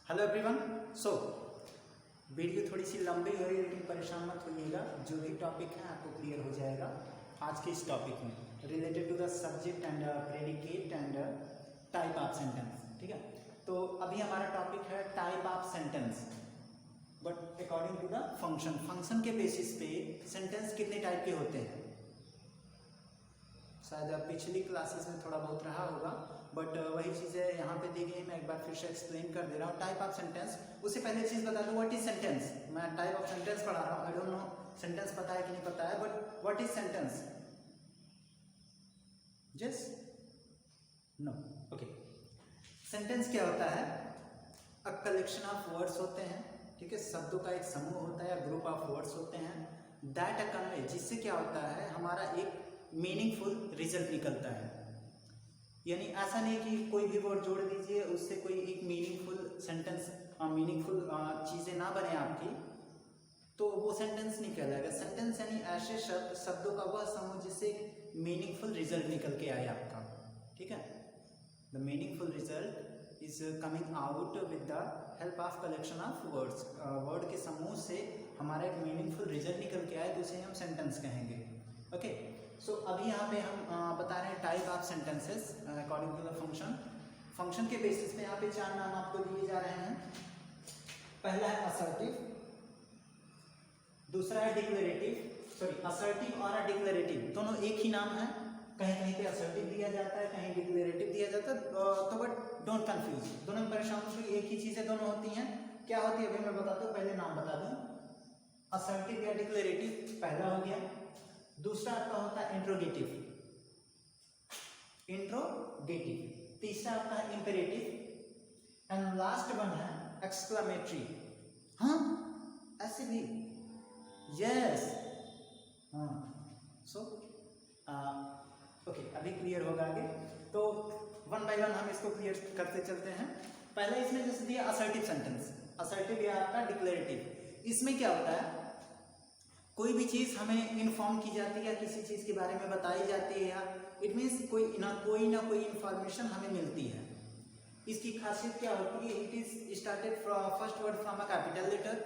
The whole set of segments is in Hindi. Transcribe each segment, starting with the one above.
Hello everyone. सो वीडियो थोड़ी सी लंबी हो रही है लेकिन परेशान मत होइएगा, जो भी टॉपिक है आपको क्लियर हो जाएगा आज के इस टॉपिक में related to the subject and predicate and type of sentence. ठीक है, तो अभी हमारा टॉपिक है type of sentence but according to the function. Function के बेसिस पे सेंटेंस कितने टाइप के होते हैं, शायद पिछली क्लासेस में थोड़ा बहुत रहा होगा बट वही चीज़ें यहाँ पे दी गई, मैं एक बार फिर से एक्सप्लेन कर दे रहा हूँ। टाइप ऑफ सेंटेंस, उससे पहले चीज़ बता दूँ व्हाट इज सेंटेंस। मैं टाइप ऑफ सेंटेंस पढ़ा रहा हूँ, आई डोंट नो सेंटेंस पता है कि नहीं पता है, but what is sentence? Yes, no, okay. Sentence क्या होता है? अ कलेक्शन ऑफ वर्ड्स होते हैं, ठीक है, शब्दों का एक समूह होता है या ग्रुप ऑफ वर्ड्स होते हैं दैट अ कन्वे, जिससे क्या होता है हमारा एक मीनिंगफुल रिजल्ट निकलता है। यानी ऐसा नहीं कि कोई भी वर्ड जोड़ दीजिए उससे कोई एक मीनिंगफुल सेंटेंस मीनिंगफुल चीज़ें ना बने आपकी, तो वो सेंटेंस नहीं कहलाएगा। सेंटेंस यानी ऐसे शब्दों का वह समूह जिससे एक मीनिंगफुल रिजल्ट निकल के आए आपका। ठीक है, the meaningful result is coming out with the help of collection of words. Word के समूह से हमारा एक मीनिंगफुल रिजल्ट निकल के आए तो उसे हम सेंटेंस कहेंगे। ओके, सो अभी यहाँ पे हम बता रहे हैं type of sentences according to the function. Function के बेसिस पे यहाँ पे 4 नाम आपको दिए जा रहे हैं। पहला है असर्टिव, दूसरा है डिक्लेरेटिव, सॉरी असर्टिव और डिक्लेरेटिव दोनों एक ही नाम है, कहीं कहीं पे असर्टिव दिया जाता है कहीं डिक्लेरेटिव दिया जाता है, तो बट डोंट कंफ्यूज, दोनों में परेशान हो, एक ही चीजें दोनों होती हैं। क्या होती है अभी मैं बताता हूँ, पहले नाम बता दूं। असर्टिव या डिक्लेरेटिव पहला हो गया, दूसरा आपका होता है इंट्रोगेटिव, इंट्रोगेटिव, तीसरा आपका है इंपेरेटिव एंड लास्ट वन है एक्सक्लेमेटरी। हाँ ऐसे भी, यस, हाँ, सो ओके, अभी क्लियर होगा आगे। तो वन बाय वन हम इसको क्लियर करते चलते हैं। पहले इसमें जैसे दिया असर्टिव सेंटेंस, असर्टिव या आपका डिक्लेरेटिव। इसमें क्या होता है, कोई भी चीज़ हमें इन्फॉर्म की जाती है या किसी चीज़ के बारे में बताई जाती है, या इट मीन्स कोई ना कोई इंफॉर्मेशन हमें मिलती है। इसकी खासियत क्या होती है, it is started first word from a capital letter.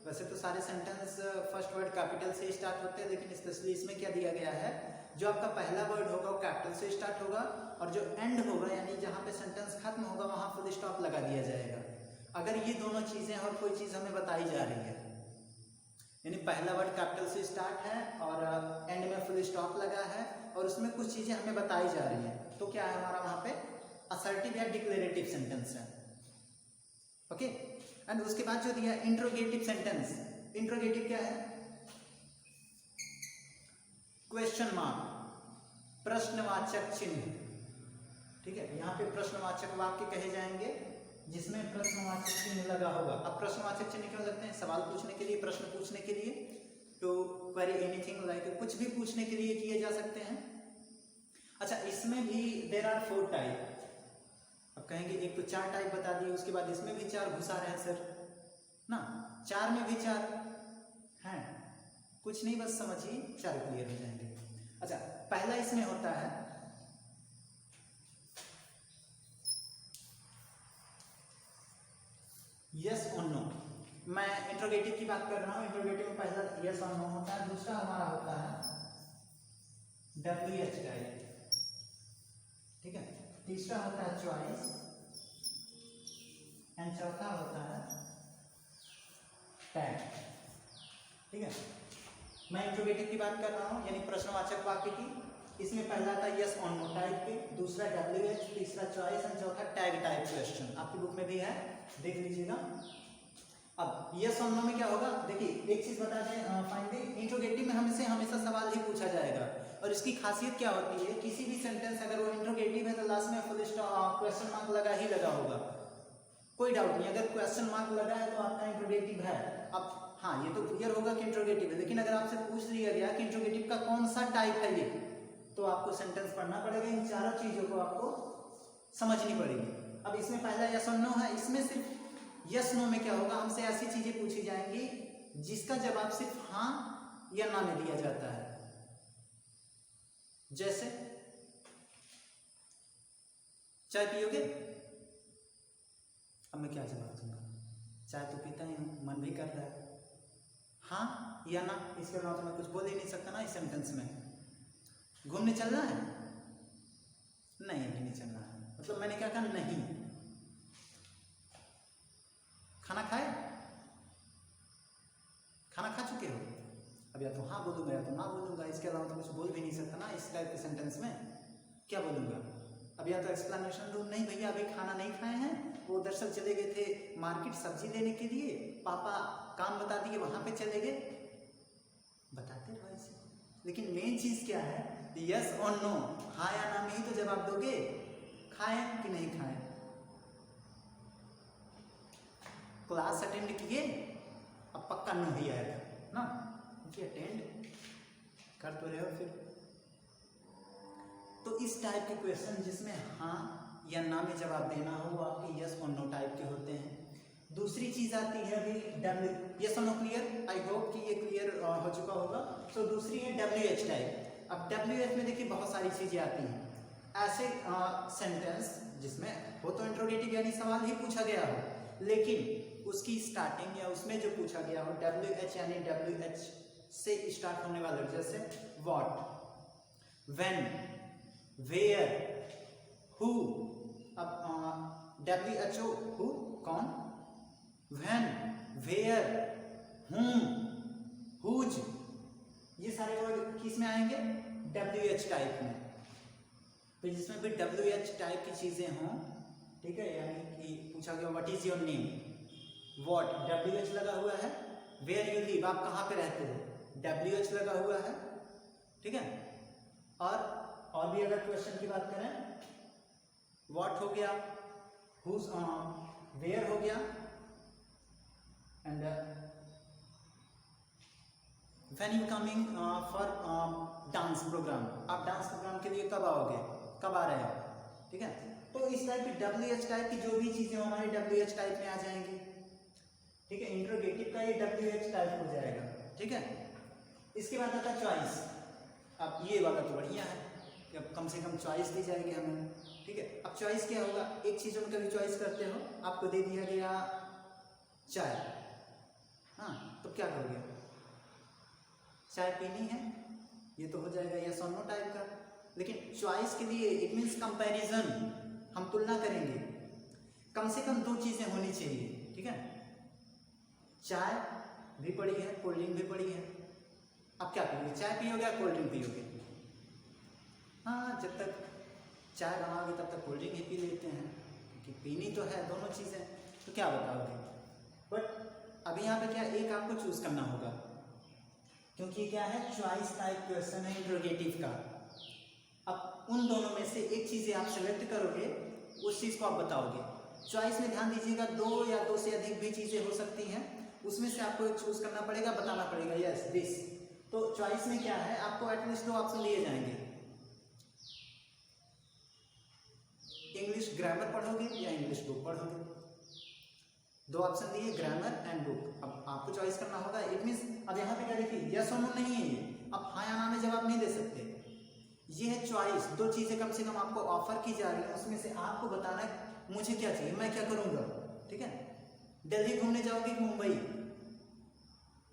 वैसे तो सारे सेंटेंस फर्स्ट वर्ड कैपिटल से स्टार्ट होते हैं, लेकिन स्पेशली इसमें क्या दिया गया है, जो आपका पहला वर्ड होगा वो कैपिटल से स्टार्ट होगा और जो एंड होगा यानी जहाँ पे सेंटेंस खत्म होगा वहाँ फुल स्टॉप लगा दिया जाएगा। अगर ये दोनों चीज़ें और कोई चीज़ हमें बताई जा रही है, यानी पहला वर्ड कैपिटल से स्टार्ट है और एंड में फुल स्टॉप लगा है और उसमें कुछ चीज़ें हमें बताई जा रही हैं, तो क्या है हमारा वहाँ पे असर्टिव या डिक्लेरेटिव सेंटेंस है। ओके, एंड उसके बाद जो दिया इंट्रोगेटिव सेंटेंस। इंट्रोगेटिव क्या है? क्वेश्चन मार्क, प्रश्नवाचक चिन्ह। ठीक है, यहाँ पे प्रश्नवाचक वाक्य कहे जाएंगे जिसमें प्रश्नवाचक चिन्ह लगा होगा। अब प्रश्नवाचक चिन्ह क्यों लगते हैं? सवाल पूछने के लिए, प्रश्न पूछने के लिए, टू क्वेरी एनीथिंग, लाइक कुछ भी पूछने के लिए किए जा सकते हैं। अच्छा, इसमें भी देयर आर 4 टाइप। अब कहेंगे एक तो 4 टाइप बता दिए, उसके बाद इसमें भी 4 घुसा रहे हैं सर ना, 4 में भी 4 हैं, कुछ नहीं बस समझिए 4 क्लियर हो जाएंगे। अच्छा, पहला इसमें होता है यस और नो। मैं इंट्रोगेटिव की बात कर रहा हूं। इंट्रोगेटिव में पहला यस और नो होता है, दूसरा हमारा होता है WH टाइप, ठीक है, तीसरा होता है चॉइस एंड चौथा होता है टैग। ठीक है, मैं इंट्रोगेटिव की बात कर रहा हूं यानी प्रश्नवाचक वाक्य की। इसमें पहला था यस और नो टाइप के, दूसरा WH, तीसरा चॉइस एंड चौथा टैग टाइप क्वेश्चन। आपकी बुक में भी है, देख लीजिएगा। अब यस और नो में क्या होगा, देखिए एक चीज बता दें, फाइनली इंट्रोगेटिव में हमसे हमेशा सवाल ही पूछा जाएगा और इसकी खासियत क्या होती है, किसी भी सेंटेंस अगर वो इंट्रोगेटिव है तो लास्ट में फुल स्टॉप क्वेश्चन मार्क लगा ही लगा होगा, कोई डाउट नहीं। अगर क्वेश्चन मार्क लगा है तो आपका इंट्रोगेटिव है। अब हाँ, ये तो क्लियर होगा कि इंट्रोगेटिव है, लेकिन अगर आपसे पूछ लिया गया कि इंट्रोगेटिव का कौन सा टाइप है ये, तो आपको सेंटेंस पढ़ना पड़ेगा, इन चारों चीजों को आपको समझनी पड़ेगी। अब इसमें पहला यस और नो है, इसमें सिर्फ यस नो में क्या होगा, हमसे ऐसी चीजें पूछी जाएंगी जिसका जवाब सिर्फ हाँ या ना में दिया जाता है। जैसे चाय पियोगे, अब मैं क्या जवाब दूंगा? चाय तो पीता ही हूँ, मन भी कर रहा है, हाँ या ना, इसके अलावा तो मैं कुछ बोल ही नहीं सकता ना इस सेंटेंस में। घूमने चलना है? नहीं, अभी नहीं चलना है, मतलब मैंने क्या कहा? नहीं। खाना खाए? खाना खा चुके हो? अब या तो हाँ बोलूंगा या तो ना बोलूंगा, इसके अलावा तो कुछ बोल भी नहीं सकता ना इस टाइप के सेंटेंस में। क्या बोलूंगा? अब या तो एक्सप्लेनेशन दूं, नहीं भैया अभी खाना नहीं खाए हैं, वो दरअसल चले गए थे मार्केट सब्जी लेने के लिए, पापा काम बता दिए वहां पे चले गए, बताते रहो ऐसे। लेकिन मेन चीज क्या है? यस और नो, हाँ या ना में ही तो जवाब दोगे, खाए कि नहीं खाए। क्लास अटेंड किए? अब पक्का नो ही आएगा ना, क्योंकि अटेंड कर तो रहे हो फिर। तो इस टाइप के क्वेश्चन जिसमें हाँ या ना में जवाब देना हो वो आपके यस और नो टाइप के होते हैं। दूसरी चीज आती है अभी डब्ल्यू, यस और नो क्लियर? आई होप कि ये क्लियर हो चुका होगा। तो दूसरी है डब्ल्यू एच टाइप। अब डब्ल्यू एच में देखिए बहुत सारी चीजें आती हैं, ऐसे सेंटेंस जिसमें हो तो इंट्रोगेटिव यानी सवाल ही पूछा गया हो, लेकिन उसकी स्टार्टिंग या उसमें जो पूछा गया हो डब्ल्यू एच यानी डब्ल्यू एच से स्टार्ट होने वाला, जैसे व्हाट, व्हेन, वेयर, हु। अब डब्ल्यू एच ओ हु कौन, व्हेन, वेयर, हुम, हुज, ये सारे वर्ड किस में आएंगे? डब्ल्यू एच टाइप में। तो जिसमें भी डब्ल्यू एच टाइप की चीजें हों, ठीक है, यानी कि पूछा गया what is your name, what W H लगा हुआ है, वेयर यू लिव आप कहाँ पे रहते हो, डब्ल्यू एच लगा हुआ है, ठीक है। और भी अगर क्वेश्चन की बात करें, व्हाट हो गया, हुज, वेयर हो गया, and when you coming for dance program, आप डांस प्रोग्राम के लिए कब आओगे, कब आ रहे हो, ठीक है। तो इस टाइप की डब्ल्यू एच टाइप की जो भी चीजें हमारे डब्ल्यू एच टाइप में आ जाएंगी, ठीक है। इंट्रोगेटिव का ये डब्ल्यू एच टाइप हो जाएगा, ठीक है। इसके बाद आता है चॉइस। अब ये वाला तो बढ़िया है कि अब कम से कम चॉइस दी जाएगी हमें, ठीक है। अब चॉइस क्या होगा, एक चीज में कभी चॉइस करते हो, आपको दे दिया गया चाय, हाँ तो क्या करोगे, चाय पीनी है, ये तो हो जाएगा यस और नो टाइप का। लेकिन चॉइस के लिए इट मीन्स कंपैरिजन, हम तुलना करेंगे, कम से कम दो चीजें होनी चाहिए, ठीक है। चाय भी पड़ी है, कोल्ड ड्रिंक भी पड़ी है, अब क्या पियोगे, चाय पियोगे या कोल्ड ड्रिंक पियोगे? हाँ, जब तक चाय बनाओगे तब तक कोल्ड ड्रिंक ही पी लेते हैं, क्योंकि पीनी तो है दोनों चीजें, तो क्या बताओगे। बट अभी यहाँ पे क्या, एक आपको चूज करना होगा, क्योंकि क्या है, चॉइस टाइप क्वेश्चन है इंट्रोगेटिव का। अब उन दोनों में से एक चीजें आप सेलेक्ट करोगे, उस चीज को आप बताओगे। चॉइस में ध्यान दीजिएगा, दो या दो से अधिक भी चीजें हो सकती हैं, उसमें से आपको एक चूज करना पड़ेगा, बताना पड़ेगा यस दिस। तो चॉइस में क्या है, आपको एटलीस्ट दो ऑप्शन दिए जाएंगे, इंग्लिश ग्रामर पढ़ोगे या इंग्लिश बुक पढ़ोगे, दो ऑप्शन दिए, ग्रामर एंड बुक। अब आपको चॉइस करना होगा, इट मींस अब यहाँ पे क्या देखिए यस और नो नहीं है ये, अब हाँ या ना में जवाब नहीं दे सकते, ये है चॉइस, दो चीजें कम से कम आपको ऑफर की जा रही है, उसमें से आपको बताना है मुझे क्या चाहिए, मैं क्या करूंगा, ठीक है। दिल्ली घूमने जाओगे कि मुंबई,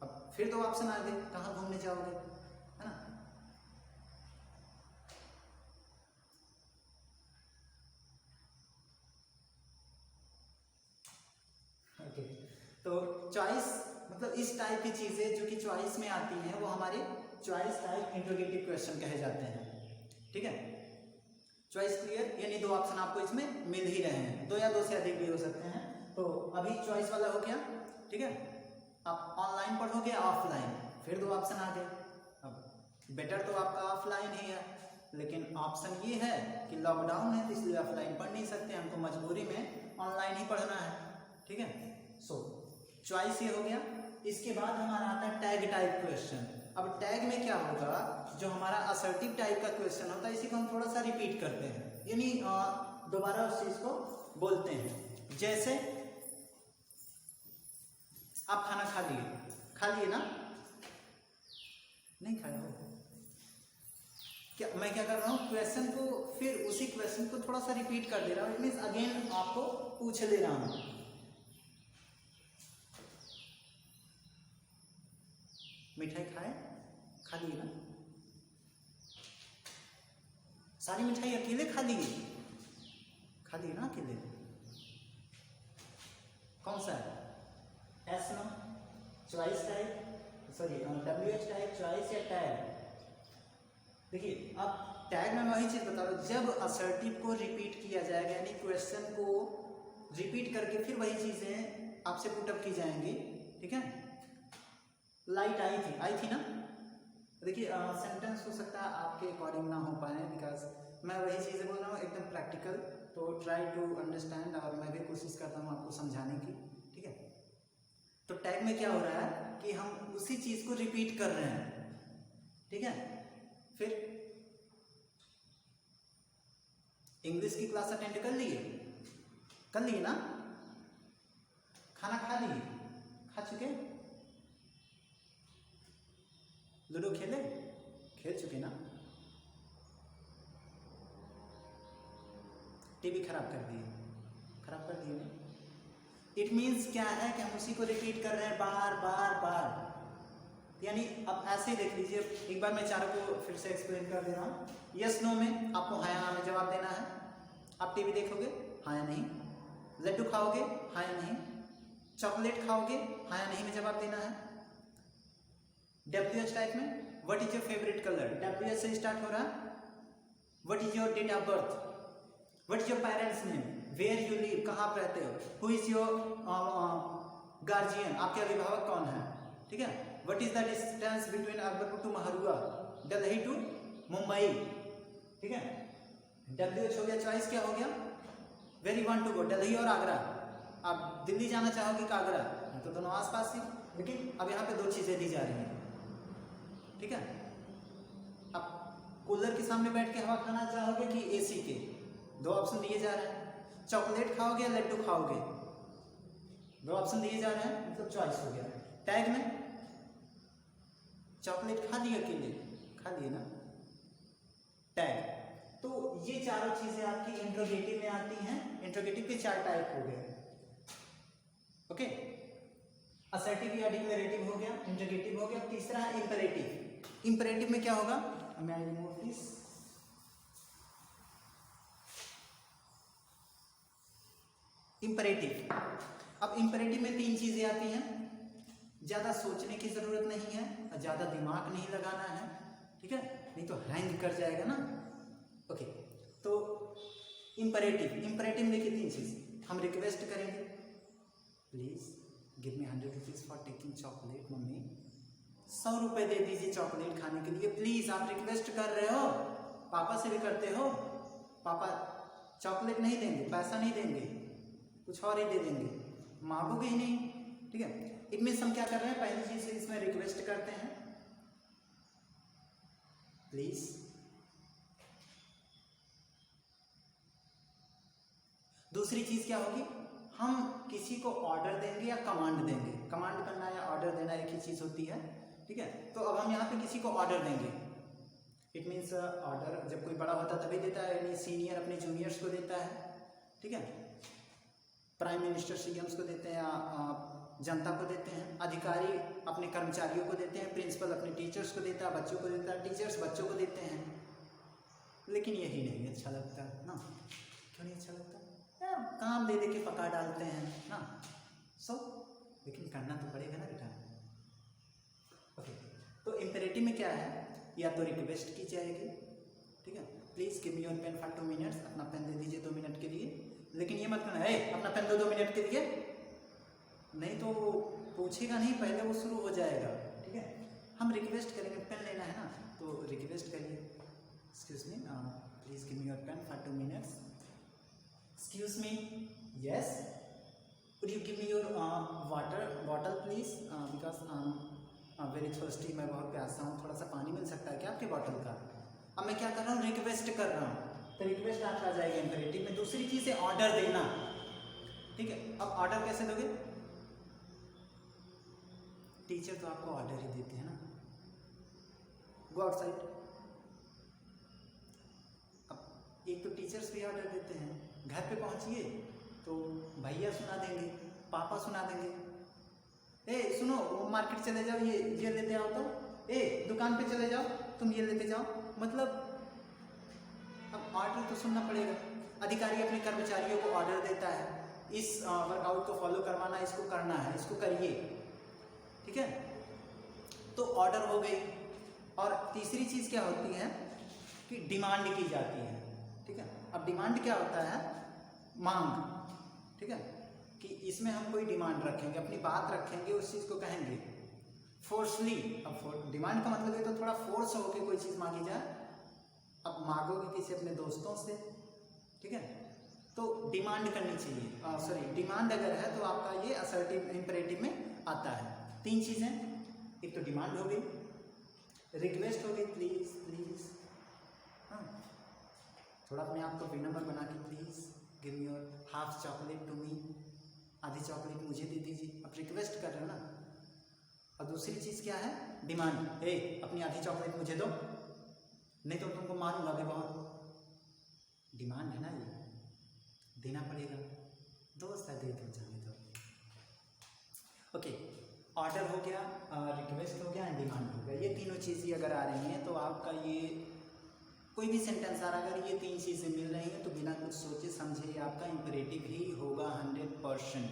अब फिर दो ऑप्शन आ गए, कहाँ घूमने जाओगे, है ना। ओके, तो चॉइस मतलब इस टाइप की चीजें जो कि चॉइस में आती हैं वो हमारे चॉइस टाइप इंट्रोगेटिव क्वेश्चन कहे जाते हैं, ठीक है। चॉइस क्लियर, यानी दो ऑप्शन आपको इसमें मिल ही रहे हैं, दो या दो से अधिक भी हो सकते हैं। तो अभी चॉइस वाला हो गया, ठीक है। आप ऑनलाइन पढ़ोगे ऑफलाइन, फिर दो ऑप्शन आ गए। अब बेटर तो आपका ऑफलाइन ही है, लेकिन ऑप्शन ये है कि लॉकडाउन है तो इसलिए ऑफलाइन पढ़ नहीं सकते, हमको मजबूरी में ऑनलाइन ही पढ़ना है, ठीक है। सो चॉइस ये हो गया। इसके बाद हमारा आता है टैग टाइप क्वेश्चन। अब टैग में क्या होगा, जो हमारा असर्टिव टाइप का क्वेश्चन होता है, इसी को हम थोड़ा सा रिपीट करते हैं, यानी दोबारा उस चीज को बोलते हैं। जैसे आप खाना खा लिए ना, नहीं खाए हो क्या, मैं क्या कर रहा हूँ, क्वेश्चन को फिर उसी क्वेश्चन को थोड़ा सा रिपीट कर दे रहा हूँ, इट मीन्स अगेन आपको पूछ ले रहा हूँ, मिठाई खाए? खा लिए ना? सारी मिठाई अकेले खा लिए? खा लिए ना अकेले? कौन सा है? Yes no, choice type, sorry WH type, choice या टैग? देखिए अब टैग में वही चीज बता रहा हूँ, जब असर्टिव को रिपीट किया जाएगा यानी क्वेश्चन को रिपीट करके फिर वही चीजें आपसे पुटअप की जाएंगी, ठीक है। लाइट आई थी ना? देखिए सेंटेंस हो सकता है आपके अकॉर्डिंग ना हो पाए, बिकॉज मैं वही चीज़ें बोल रहा हूँ एकदम प्रैक्टिकल, तो ट्राई टू अंडरस्टैंड, और मैं भी कोशिश करता हूँ आपको समझाने की, ठीक है। तो टैग में क्या हो रहा है कि हम उसी चीज़ को रिपीट कर रहे हैं, ठीक है। फिर इंग्लिश की क्लास अटेंड कर लिए ना? खाना खा लिए? खा चुके? लूडो खेल चुके ना? टीवी खराब कर दिए ना? इट मीन्स क्या है कि हम उसी को रिपीट कर रहे हैं बार बार, यानी अब ऐसे ही देख लीजिए, एक बार मैं चारों को फिर से एक्सप्लेन कर दे रहा हूँ। यस नो में आपको हाँ या ना में जवाब देना है। आप टीवी देखोगे? हाँ या नहीं। लड्डू खाओगे? हाँ या नहीं। चॉकलेट खाओगे? हाँ या नहीं में जवाब देना है। WH टाइप में what is your favourite colour? WH से स्टार्ट हो रहा है। What is your date of birth? What is your parents name? Where you live, कहाँ आप रहते हो? हु इज योर गार्जियन, आपके अभिभावक कौन है, ठीक है। What is the distance between Akbarpur to Mahrua, Delhi to Mumbai, ठीक है। WH हो गया। चॉइस क्या हो गया? Where you want to go, Delhi और आगरा। आप दिल्ली जाना चाहोगे कि आगरा? तो दोनों आस पास ही, लेकिन अब यहाँ पे दो चीजें दी जा रही हैं, ठीक है। अब कूलर के सामने बैठ के हवा खाना चाहोगे कि AC के? दो ऑप्शन दिए जा रहे हैं। चॉकलेट खाओगे या लड्डू खाओगे? दो ऑप्शन दिए जा रहे हैं, मतलब चॉइस हो गया। टैग में चॉकलेट खा लिए ना? टैग। तो ये चारों चीजें आपकी इंट्रोगेटिव में आती हैं। इंट्रोगेटिव के 4 टाइप हो गए, ओके। असर्टिव या डिक्लेरेटिव हो गया, इंट्रोगेटिव हो गया। तीसरा है इंपेरेटिव। इंपेरेटिव में क्या होगा? मैं आई रिमूव दिस। इंपेरेटिव, अब इंपेरेटिव में 3 चीजें आती हैं। ज्यादा सोचने की जरूरत नहीं है, ज्यादा दिमाग नहीं लगाना है, ठीक है, नहीं तो हैंग कर जाएगा ना, ओके। तो इंपेरेटिव में देखिए 3 चीज। हम रिक्वेस्ट करेंगे, please give me 100 rupees for taking chocolate. Mummy 100 रुपए दे दीजिए चॉकलेट खाने के लिए, प्लीज। आप रिक्वेस्ट कर रहे हो, पापा से भी करते हो। पापा चॉकलेट नहीं देंगे, पैसा नहीं देंगे, कुछ और ही दे देंगे, मांगोगे ही नहीं, ठीक है। इट मीन्स हम क्या कर रहे हैं? पहली चीज इसमें रिक्वेस्ट करते हैं, प्लीज। दूसरी चीज क्या होगी? हम किसी को ऑर्डर देंगे या कमांड देंगे। कमांड करना या ऑर्डर देना एक ही चीज होती है, ठीक है। तो अब हम यहाँ पे किसी को ऑर्डर देंगे। इट मीन्स ऑर्डर जब कोई बड़ा होता है तभी देता है, यानी सीनियर अपने जूनियर्स को देता है, ठीक है। प्राइम मिनिस्टर CMs को देते हैं या जनता को देते हैं। अधिकारी अपने कर्मचारियों को देते हैं, प्रिंसिपल अपने टीचर्स को देता है, बच्चों को देता है, टीचर्स बच्चों को देते हैं। लेकिन यही नहीं अच्छा लगता ना? क्यों नहीं अच्छा लगता? काम दे के पका डालते हैं ना, लेकिन करना तो पड़ेगा ना बेटा, ओके। तो इंपेरेटिव में क्या है? या तो रिक्वेस्ट की जाएगी, ठीक है, please give me your pen for 2 minutes, अपना पेन दे दीजिए 2 मिनट के लिए। लेकिन ये मत कहना है अपना पेन दो 2 मिनट के लिए, नहीं तो पूछेगा नहीं, पहले वो शुरू हो जाएगा, ठीक है। हम रिक्वेस्ट करेंगे, पेन लेना है ना, तो रिक्वेस्ट करिए, excuse me please give me your pen for 2 minutes. Excuse me, yes, would you give me your water bottle please, because very thirsty, मैं बहुत प्यासा हूँ, थोड़ा सा पानी मिल सकता है क्या आपके बॉटल का? अब मैं क्या कर रहा हूँ? रिक्वेस्ट कर रहा हूँ, तो रिक्वेस्ट आपका आ जाएगा इंपेरेटिव में। दूसरी चीज है ऑर्डर देना, ठीक है। अब ऑर्डर कैसे दोगे? टीचर तो आपको ऑर्डर ही देते हैं ना, गो आउटसाइड। अब एक तो टीचर्स भी ऑर्डर देते हैं, घर पे पहुंचिए तो भैया सुना देंगे, पापा सुना देंगे, ए सुनो, वो मार्केट चले जाओ, ये लेते आओ, तो ए दुकान पे चले जाओ, तुम ये लेते जाओ। मतलब अब ऑर्डर तो सुनना पड़ेगा। अधिकारी अपने कर्मचारियों को ऑर्डर देता है, इस वर्कआउट को फॉलो करवाना, इसको करना है, इसको करिए, ठीक है। तो ऑर्डर हो गई। और तीसरी चीज़ क्या होती है कि डिमांड की जाती है, ठीक है। अब डिमांड क्या होता है? मांग, ठीक है, कि इसमें हम कोई डिमांड रखेंगे, अपनी बात रखेंगे, उस चीज़ को कहेंगे फोर्सली। अब डिमांड का मतलब है तो थोड़ा फोर्स होकर कोई चीज़ मांगी जाए। अब मांगोगे किसी अपने दोस्तों से, ठीक है, तो डिमांड करनी चाहिए। सॉरी, डिमांड अगर है तो आपका ये असर्टिव इंपरेटिव में आता है। 3 चीज़ें, एक तो डिमांड हो गई, रिक्वेस्ट हो गई, प्लीज प्लीज, हाँ, थोड़ा अपने आप को विनम्र बना के, please give me your half chocolate to me, आधी चॉकलेट मुझे दे दीजिए, आप रिक्वेस्ट कर रहे हो ना। और दूसरी चीज़ क्या है? डिमांड, ए अपनी आधी चॉकलेट मुझे दो, नहीं तो तुमको मारूंगा भी बहुत। डिमांड है ना, ये देना पड़ेगा, दोस्त है, दे दो, जाने दो। ओके, ऑर्डर हो गया, रिक्वेस्ट हो गया एंड डिमांड हो गया। ये तीनों चीज़ें अगर आ रही हैं तो आपका ये कोई भी सेंटेंस आ रहा है, अगर ये 3 चीज़ें मिल रही हैं तो बिना कुछ सोचे समझे ये आपका इंपरेटिव ही होगा 100%।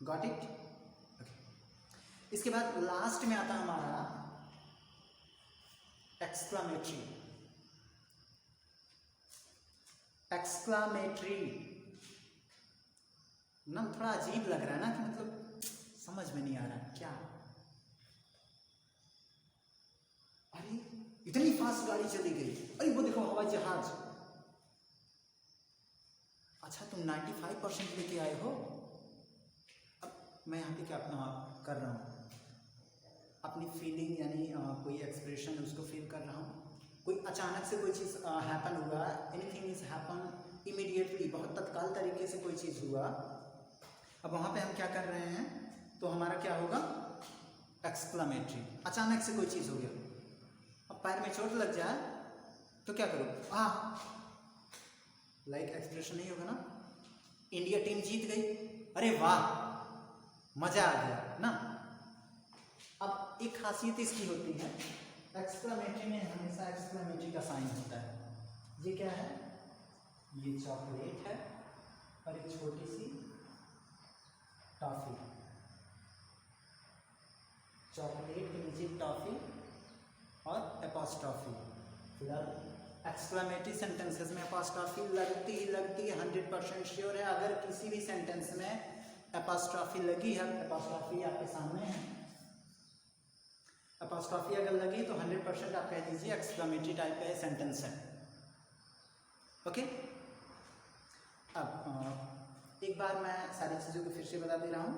Got it? ओके, इसके बाद लास्ट में आता हमारा एक्सक्लामेटरी। एक्सक्लामेटरी ना थोड़ा अजीब लग रहा है ना, कि मतलब समझ में नहीं आ रहा क्या। अरे इतनी फास्ट गाड़ी चली गई, अरे वो देखो हवाई जहाज। अच्छा तुम 95% लेके आए हो। अब मैं यहाँ पे क्या कर रहा हूँ, अपनी फीलिंग यानी कोई एक्सप्रेशन उसको फील कर रहा हूँ। कोई अचानक से कोई चीज़ हैपन हुआ, एनीथिंग इज हैपन इमीडिएटली, बहुत तत्काल तरीके से कोई चीज़ हुआ। अब वहाँ पे हम क्या कर रहे हैं, तो हमारा क्या होगा? एक्सक्लामेटरी। अचानक से कोई चीज़ हो गया, अब पैर में चोट लग जाए तो क्या करो? लाइक एक्सप्रेशन नहीं होगा ना। इंडिया टीम जीत गई, अरे वाह मजा आ गया ना। अब एक खासियत इसकी होती है, एक्सक्लामेटरी में हमेशा एक्सक्लामेटरी का साइन होता है। ये क्या है? ये चॉकलेट है और एक छोटी सी टॉफी, चॉकलेट के नीचे टॉफी और एपोस्ट्रॉफी। फिलहाल एक्सक्लामेटरी सेंटेंसेस में एपोस्ट्रॉफी लगती 100% श्योर है। अगर किसी भी सेंटेंस में एपोस्ट्रॉफी लगी है, एपोस्ट्रॉफी आपके सामने है, एपोस्ट्रॉफी अगर लगी तो 100% आप कह दीजिए एक्सक्लामेटरी टाइप का सेंटेंस है। ओके, अब एक बार मैं सारी चीज़ों को फिर से बता दे रहा हूँ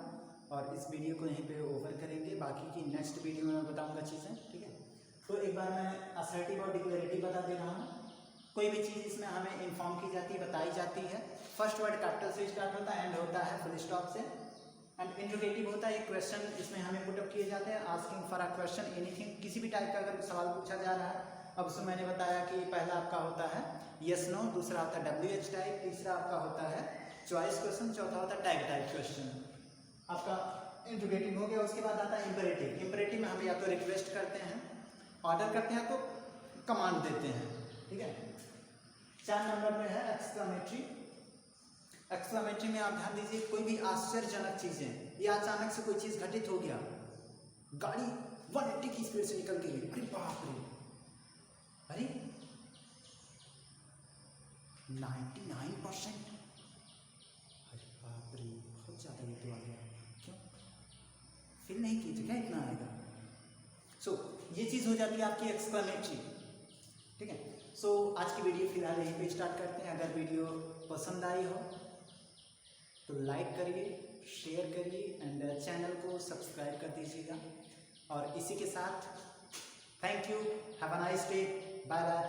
और इस वीडियो को यहीं पे ओवर करेंगे, बाकी की नेक्स्ट वीडियो में मैं बताऊँगा चीज़ें, ठीक है। तो एक बार मैं असर्टिव और डिक्लेरेटिव बता दे रहा हूँ। कोई भी चीज़ इसमें हमें इन्फॉर्म की जाती है, बताई जाती है। फर्स्ट वर्ड कैपिटल से स्टार्ट होता है, एंड होता है फुल स्टॉप से। एंड इंट्रोगेटिव होता है, एक क्वेश्चन इसमें हमें पुटअप किए जाते हैं, asking for a question anything, किसी भी टाइप का अगर सवाल पूछा जा रहा है। अब उसमें मैंने बताया कि पहला आपका होता है यस नो, दूसरा होता है WH टाइप, तीसरा आपका होता है चॉइस क्वेश्चन, चौथा होता है टैग टाइप क्वेश्चन। आपका इंट्रोगेटिव हो गया। उसके बाद आता है इंपरेटिव। इंपरेटिव में हम या तो रिक्वेस्ट करते हैं, ऑर्डर करते हैं, तो कमांड देते हैं, ठीक है। 4 नंबर में है एक्सक्लामेटरी। एक्सक्लामेटरी में आप ध्यान दीजिए, कोई भी आश्चर्यजनक चीजें या अचानक से कोई चीज घटित हो गया, गाड़ी 180 की स्पीड से निकल गई, अरे बाप रे, अरे 99%, अरे बाप रे बहुत ज्यादा ये तो आ गया, क्यों फील नहीं कीजिए क्या इतना आएगा। सो ये चीज हो जाती है आपकी एक्सक्लामेटरी, ठीक है। सो आज की वीडियो फिलहाल यहीं पे स्टार्ट करते हैं। अगर वीडियो पसंद आई हो तो लाइक करिए, शेयर करिए एंड चैनल को सब्सक्राइब कर दीजिएगा। और इसी के साथ thank you, have a nice day, bye bye.